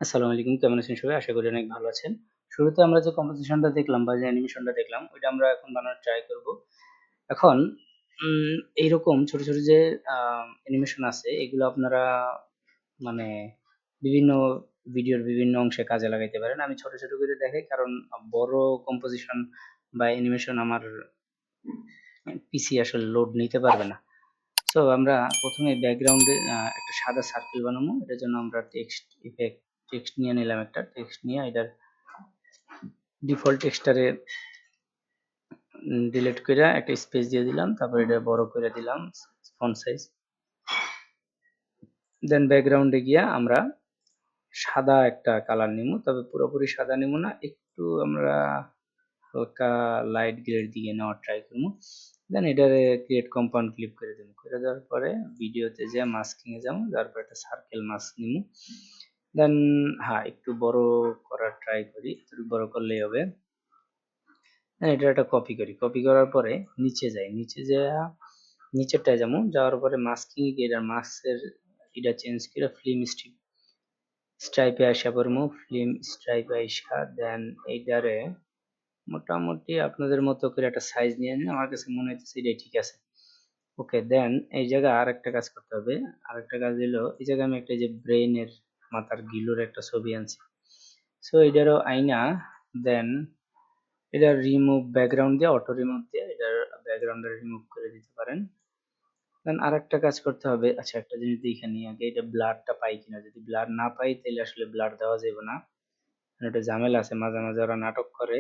আসসালামু আলাইকুম, কেমন আছেন সবাই? আশা করি অনেক ভালো আছেন। শুরুতে আমরা যে কম্পোজিশনটা দেখলাম বা যে অ্যানিমেশনটা দেখলাম, ওইটা আমরা এখন বানানোর ট্রাই করব। এখন উম এইরকম ছোট, ছোট যে অ্যানিমেশন আছে এগুলো আপনারা মানে বিভিন্ন ভিডিওর বিভিন্ন অংশে কাজে লাগাইতে পারেন। আমি ছোট, ছোট করে দেখাই কারণ বড় কম্পোজিশন বা অ্যানিমেশন আমার পিসি আসলে লোড নিতে পারবে না। সো আমরা ১ম এ ব্যাকগ্রাউন্ডে একটা সাদা সার্কেল বানাবো। এটার জন্য আমরা টেক্সট নিয়ে নিলাম একটা। টেক্সট নিয়ে এটার ডিফল্ট টেক্সচারে ডিলিট কইরা একটা স্পেস দিয়ে দিলাম। তারপর এটা বড় করে দিলাম ফন্ট সাইজ। দেন ব্যাকগ্রাউন্ডে গিয়া আমরা সাদা একটা কালার নিমু। তবে পুরোপুরি সাদা নিমু না। একটু আমরা হালকা লাইট গ্রে এর দিকে নেওয়ার ট্রাই করবো। দেন এটারে ক্রিয়েট কম্পাউন্ড ক্লিক করে দেবো। করে দেওয়ার পরে ভিডিওতে যেয়ে মাস্কিং এ যাবো। যাওয়ার পরে একটা সার্কেল মাস্ক নিমু। দেন হ্যাঁ, একটু বড় করার ট্রাই করি। একটু বড় করলেই হবে। হ্যাঁ, এটা একটা কপি করি। কপি করার পরে নিচে যাই। নিচে যাইয়া নিচেরটায় যাবো। যাওয়ার পরে মাস্কিং এ গিয়ে এটার মাস্কের এটা চেঞ্জ করে ফিল্ম স্ট্রাইপে আইসা পড়মু। ফিল্ম স্ট্রাইপে আইসা দেন এইটারে মোটামুটি আপনাদের মতো করে একটা সাইজ নিয়ে নিন। আমার কাছে মনে হইতেছে এটাই ঠিক আছে। ওকে, দেন এই জায়গায় আরেকটা কাজ করতে হবে। আরেকটা কাজ হলো এই জায়গায় আমি একটা যে ব্রেইনের মাথার গিলুর একটা ছবি আনছি। সো এটারও আইনা দেন এটা রিমুভ ব্যাকগ্রাউন্ড দিয়ে অটো রিমুভ দিয়ে এটার ব্যাকগ্রাউন্ডটা রিমুভ করে দিতে পারেন। দেন আরেকটা কাজ করতে হবে। আচ্ছা, একটা জিনিস দেখে নিই আগে, এটা ব্লারটা পাই কিনা। যদি ব্লার না পাই তাহলে আসলে ব্লার দেওয়া যাবে না। কারণ এটা ঝামেলা আছে, মাঝে মাঝে ওরা নাটক করে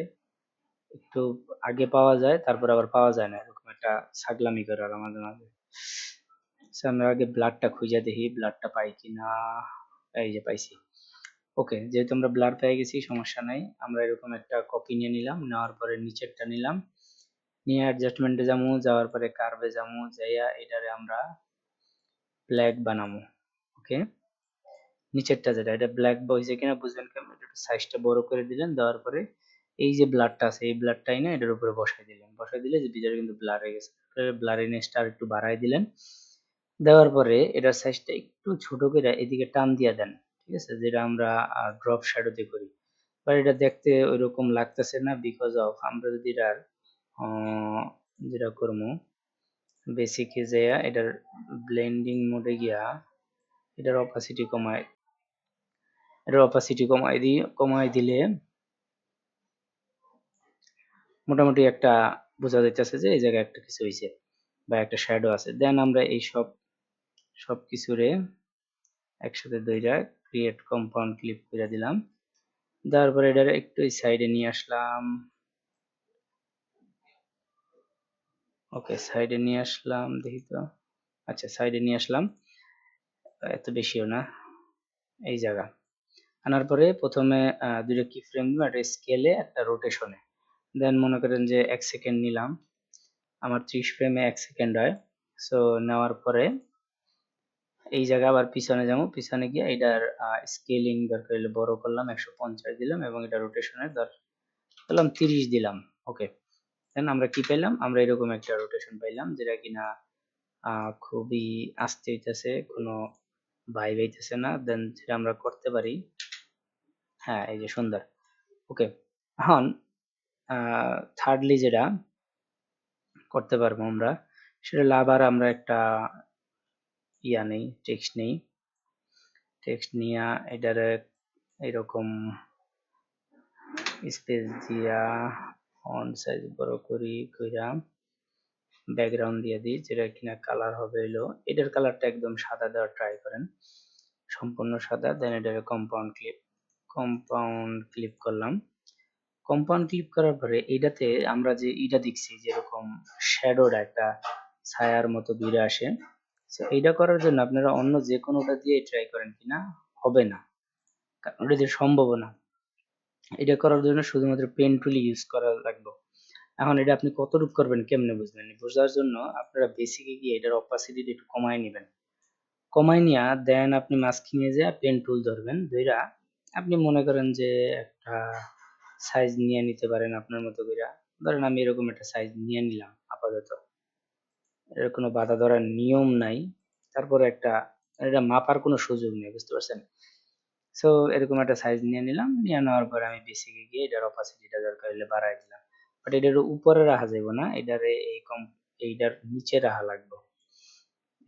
একটু আগে পাওয়া যায় তারপর আবার পাওয়া যায় না, এরকম একটা ছাগলামি করে ওরা মাঝে মাঝে। So, আমরা আগে ব্লাডটা খুঁজে দেখি ব্লাডটা পাই কিনা। এই যে পাইছি। ওকে, যেহেতু আমরা ব্লাড পেয়ে গেছি সমস্যা নাই। আমরা এরকম একটা কপি নিয়ে নিলাম। নেওয়ার পরে নিচেরটা নিলাম। নিয়ে অ্যাডজাস্টমেন্টে যাবো। যাওয়ার পরে কার্ভে যাবো। যাইয়া এটারে আমরা ব্ল্যাক বানাবো। ওকে, নিচেরটা যেটা এটা ব্ল্যাক হয়েছে কিনা বুঝবেন কেমন, এটা সাইজটা বড় করে দিলেন। দেওয়ার পরে এই যে ব্লাডটা আছে এই ব্লাডটাই না এটার উপরে বসাই দিলেন। বসাই দিলে যে ভিতরে কিন্তু ব্লার হয়ে গেছে। ব্লারিনেসটা আর একটু বাড়াই দিলেন। দেওয়ার পরে এটার সাইজটা একটু ছোট করে এদিকে টান দিয়া দেন। ঠিক আছে, যেটা আমরা ড্রপ শ্যাডোতে করি। বাট এটা দেখতে ওইরকম লাগতেছে না, বিকজ অফ আমরা যদি এটার যেটা করবো বেসিকে যাইয়া এটার ব্লেন্ডিং মোডে গিয়া এটার অপাসিটি কমাই দিলে মোটামুটি একটা বোঝা যাইতেছে যে এই জায়গায় একটা কিছু হয়েছে বা একটা শ্যাডো আছে। দেন আমরা এই সব কিছুরে একসাথে দুইটা ক্রিয়েট কম্পাউন্ড ক্লিক করে দিলাম। দেওয়ার পরে এটার একটু সাইডে নিয়ে আসলাম। ওকে, সাইডে নিয়ে আসলাম দেখি তো। আচ্ছা, সাইডে নিয়ে আসলাম, এত বেশিও না, এই জায়গা আনার পরে প্রথমে দুইটা কি ফ্রেম দিব, একটা স্কেলে একটা রোটেশনে। দেন মনে করেন যে 1 সেকেন্ড নিলাম। আমার 30 ফ্রেমে 1 সেকেন্ড হয়। সো নেওয়ার পরে এই জায়গা আবার পিছনে যাবো। পিছনে গিয়ে এটার স্কেলিং দরকার হলে বড় করলাম, 150 দিলাম এবং এটা রোটেশনের ধরলাম 30 দিলাম। ওকে, দেন আমরা কি পেলাম, আমরা এরকম একটা রোটেশন পাইলাম যেটা কিনা খুবই আস্তে হইতেছে, কোনো ভাইব হইতেছে না। দেন যেটা আমরা করতে পারি, হ্যাঁ এই যে সুন্দর। ওকে, এখন থার্ডলি যেটা করতে পারবো আমরা সেটা হলো আবার আমরা একটা নেই, টেক্সট নিয়া এটারে এরকম স্পেস দিয়া ফন্ট সাইজ বড় কইরা ব্যাকগ্রাউন্ড দিয়ে দিই, যেটা কিনা কালার হবে হলো এটার কালারটা একদম সাদা দেওয়ার ট্রাই করেন, সম্পূর্ণ সাদা। দেন এটারে কম্পাউন্ড ক্লিক করলাম। কম্পাউন্ড ক্লিক করার পরে এটাতে আমরা যে এটা দেখছি যেরকম শ্যাডোটা একটা ছায়ার মতো দূরে আসে। তো এইটা করার জন্য আপনারা অন্য যে কোনোটা দিয়ে ট্রাই করেন কিনা, হবে না, কারণ ওটা দিয়ে সম্ভব না। এটা করার জন্য শুধুমাত্র পেন টুল ইউজ করা লাগবে। এখন এটা আপনি কতটুকু করবেন কেমনে বুঝবেন, বোঝার জন্য আপনারা বেসিকে গিয়ে এটার অপাসিটিটা একটু কমায় নেবেন। কমায় নিয়া দেন আপনি মাস্কিং এ যেয়ে পেন টুল ধরবেন। ধইরা আপনি মনে করেন যে একটা সাইজ নিয়ে নিতে পারেন আপনার মতো কইরা। ধরেন আমি এরকম একটা সাইজ নিয়ে নিলাম আপাতত। এর কোনো বাঁধা ধরার নিয়ম নাই। তারপরে এটা মাপার কোনো সুযোগ নেই, বুঝতে পারছেন? সো এরকম একটা সাইজ নিয়ে নিলাম, নিয়ে নেওয়ার পরে আমি বেসিকে গিয়ে এটার অপাসিটিটা দরকার হলে বাড়াই দিলাম। বাট এটার উপরে রাখা যাবে না, এটারে এইটার নিচে রাখা লাগবে।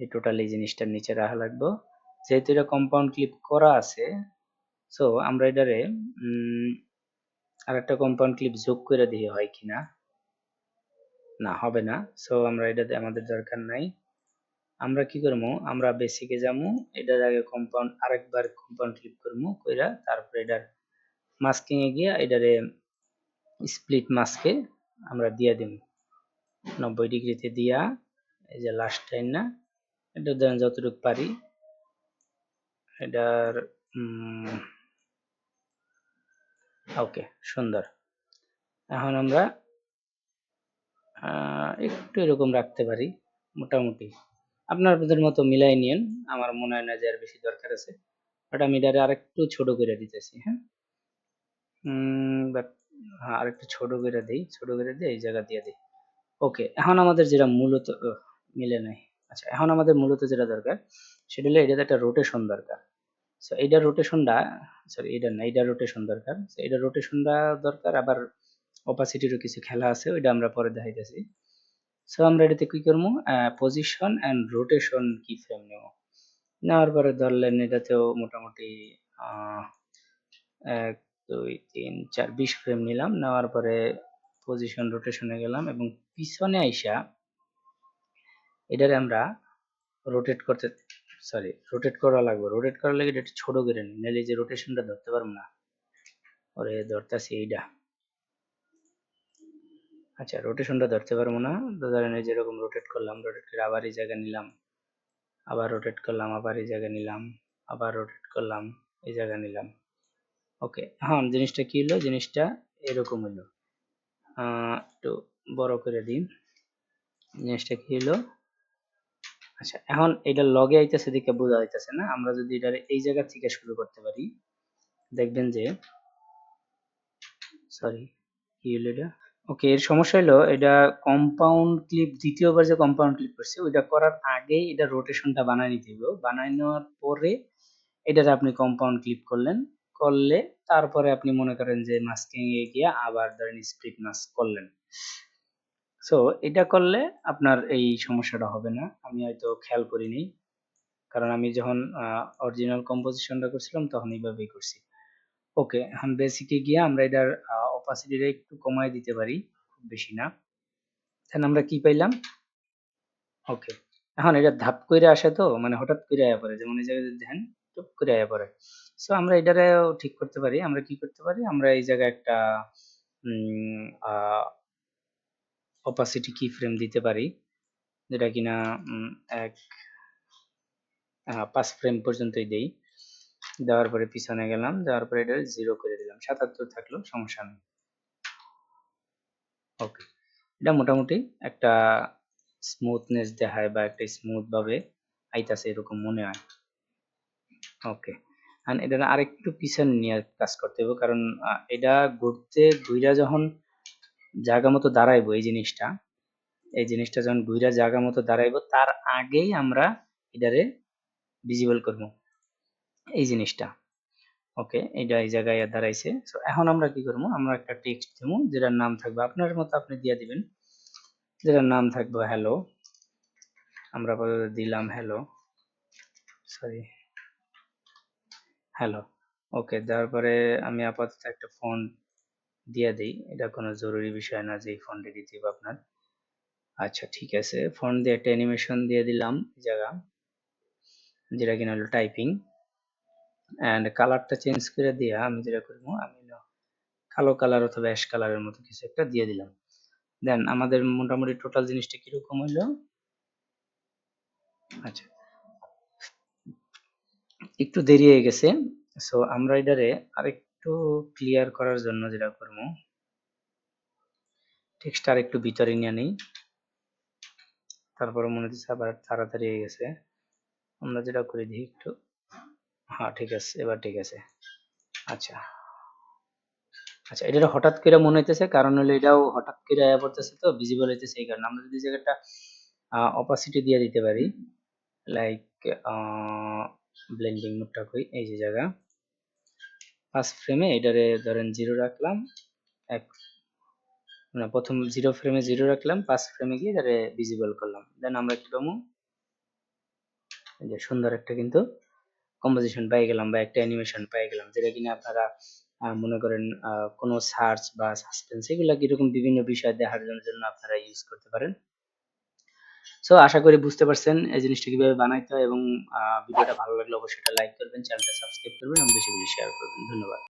এই টোটাল এই জিনিসটার নিচে রাখা লাগবে। যেহেতু এটা কম্পাউন্ড ক্লিপ করা আছে, সো আমরা এটারে আরেকটা কম্পাউন্ড ক্লিপ যোগ করে দিয়ে হয় কিনা, না হবে না। সো আমরা এটাতে আমাদের দরকার নাই। আমরা কি করবো, আমরা বেসিকে যাবো, এটার আগে কম্পাউন্ড আরেকবার কম্পাউন্ড ক্লিক করবো কইরা, তারপরে এটার মাস্কিং এ গিয়া এটারে স্প্লিট মাস্কে আমরা দিয়া দিব 90 ডিগ্রিতে দিয়া, এই যে লাস্ট টাইম না, এটা দেন যতটুকু পারি এটার ওকে সুন্দর। এখন আমরা একটু এরকম রাখতে পারি মোটামুটি, আপনাদের মতো মিলাই নিয়েন, আমার মনে হয় না যে আর বেশি দরকার আছে। বাট আমি এটারে আরেকটু ছোট করে দিতেছি, হ্যাঁ বাট হ্যাঁ আরেকটু ছোট করে দিই, ছোট করে দিয়ে এই জায়গা দিয়ে দিই। ওকে, এখন আমাদের যেটা মূলত মিলে নাই। আচ্ছা, এখন আমাদের মূলত যেটা দরকার সেটা হলো এটাতে একটা রোটেশন দরকার। সো এইটার রোটেশনটা, সরি এটা না, এইটার রোটেশন দরকার। সো এইটার রোটেশনটা দরকার, আবার অপাসিটিরও কিছু খেলা আছে, ওইটা আমরা পরে দেখাইতেছি। সো আমরা এটাতে কি করবো, পজিশন অ্যান্ড রোটেশন কি ফ্রেম নেব। নেওয়ার পরে ধরলেন এটাতেও মোটামুটি আহ 1 2 3 4 20 ফ্রেম নিলাম। নেওয়ার পরে পজিশন রোটেশনে গেলাম এবং পিছনে আইসা এটারে আমরা রোটেট করতে, সরি রোটেট করা লাগবে। রোটেট করার লাগে এটা একটু ছোট করে নিই, নাহলে যে রোটেশনটা ধরতে পারবো না। ওরে ধরতাছি এইটা। আচ্ছা, রোটেশনটা ধরতে পারবো না, তো ধরেন এই যেরকম রোটেট করলাম, রোটেট করে আবার এই জায়গা নিলাম, আবার রোটেট করলাম, আবার এই জায়গা নিলাম, আবার রোটেট করলাম, এই জায়গা নিলাম। ওকে, হ্যাঁ জিনিসটা কি হলো, জিনিসটা এরকম হলো। একটু বড় করে দিন। জিনিসটা কি হলো, আচ্ছা এখন এটা লগে আইতেছে দিকে বোঝা যাইতেছে না। আমরা যদি এটা এই জায়গা থেকে শুরু করতে পারি, দেখবেন যে, সরি কি হলো এটা, ওকে এর সমস্যা হলো এটা কম্পাউন্ড ক্লিপ, দ্বিতীয়বার যে কম্পাউন্ড ক্লিপ করছি ওইটা করার আগেই এটা রোটেশনটা বানায় নিতে হবে। বানায় নেওয়ার পরে এটাতে আপনি কম্পাউন্ড ক্লিপ করলেন, করলে তারপরে আপনি মনে করেন যে মাস্কিং এ গিয়ে আবার ধরেন স্প্লিট মাস্ক করলেন। সো এটা করলে আপনার এই সমস্যাটা হবে না। আমি হয়তো খেয়াল করিনি, কারণ আমি যখন অরিজিনাল কম্পোজিশনটা করছিলাম তখন এইভাবেই করছি। ওকে, এখন বেসিকে গিয়ে আমরা এটার অপাসিটিটা একটু কমায় দিতে পারি, খুব বেশি না। এখন আমরা কি পাইলাম, ওকে এখন এটা ধাপ কইরা আসে, তো মানে হঠাৎ করে আয়া পড়ে, যেমন এই জায়গায় যদি দেখেন টুপ করে আয়া পড়ে। সো আমরা এটারেও ঠিক করতে পারি। আমরা কি করতে পারি, আমরা এই জায়গায় একটা অপাসিটি কি ফ্রেম দিতে পারি, যেটা কিনা এক 5 ফ্রেম পর্যন্তই দেই। দেওয়ার পরে পিছনে গেলাম, যাওয়ার পরে এটা 0 করে দিলাম, 77 থাকলেও সমস্যা নেই। ওকে, এটা মোটামুটি একটা স্মুথনেস দেখায় বা একটা স্মুথ ভাবে আইতাছে এরকম মনে হয়। ওকে, এন্ড এটা আরেকটু পিছনে নিয়ে কাজ করতে হবে, কারণ এটা ঘুইরা যখন জায়গা মতো দাঁড়াইবো, এই জিনিসটা যখন ঘুইরা জায়গা মতো দাঁড়াইবো তার আগেই আমরা এটারে ভিজিবল করব এই জিনিসটা। ওকে, এটা এই জায়গায় দাঁড়াইছে। সো এখন আমরা কি করব, আমরা একটা টেক্সট দেবো যেটার নাম থাকবে আপনার মতো আপনি দিয়ে দিবেন, যেটার নাম থাকবে হ্যালো। আমরা আপাতত দিলাম হ্যালো, সরি হ্যালো। ওকে, দেওয়ার পরে আমি আপাতত একটা ফন্ট দিয়ে দেই, এটা কোনো জরুরি বিষয় না যে এই ফন্টে দিতে হবে আপনার। আচ্ছা ঠিক আছে, ফন্ট দিয়ে একটা অ্যানিমেশন দিয়ে দিলাম এই জায়গা, যেটা কিনা হলো টাইপিং। অ্যান্ড কালারটা চেঞ্জ করে দিয়ে আমি যেটা করবো, আমি কালো কালার অথবা অ্যাশ কালারের মতো কিছু একটা দিয়ে দিলাম। দেন আমাদের মোটামুটি টোটাল জিনিসটা কিরকম হইলো। আচ্ছা, একটু দেরি হয়ে গেছে। সো আমরা এটারে আরেকটু ক্লিয়ার করার জন্য যেটা করবো, টেক্সটটা আরেকটু ভিতরে নিয়ে নিই। তারপরে মনে হচ্ছে আবার তাড়াতাড়ি হয়ে গেছে। আমরা যেটা করে দিই একটু, হ্যাঁ ঠিক আছে, এবার ঠিক আছে। আচ্ছা আচ্ছা, এটা হঠাৎ করে মনে হইতেছে, কারণ হলো এটাও হঠাৎ করে আয়া পড়তেছে, তো ভিজিবল হইতেছে এই কারণে। আমরা যদি এই জায়গাটা অপাসিটি দিয়ে দিতে পারি, লাইক ব্লেন্ডিং মোডটা কই, এই যে জায়গা, 5 ফ্রেমে এটারে ধরেন 0 রাখলাম, এক না প্রথম 0 ফ্রেমে 0 রাখলাম, 5 ফ্রেমে গিয়ে এটারে ভিজিবল করলাম। দেন আমরা কি পাবো, এই যে সুন্দর একটা কিন্তু কম্পোজিশন পেয়ে গেলাম বা একটা অ্যানিমেশন পেয়ে গেলাম, যেটা কিনা আপনারা মনে করেন কোনো সার্চ বা সাসপেন্স এগুলা কিরকম বিভিন্ন বিষয় দেখার জন্য আপনারা ইউজ করতে পারেন। সো আশা করি বুঝতে পারছেন এই জিনিসটা কিভাবে বানাইতে হয়, এবং ভিডিওটা ভালো লাগলে অবশ্যই এটা লাইক করবেন, চ্যানেলটা সাবস্ক্রাইব করবেন এবং বেশি বেশি শেয়ার করবেন। ধন্যবাদ।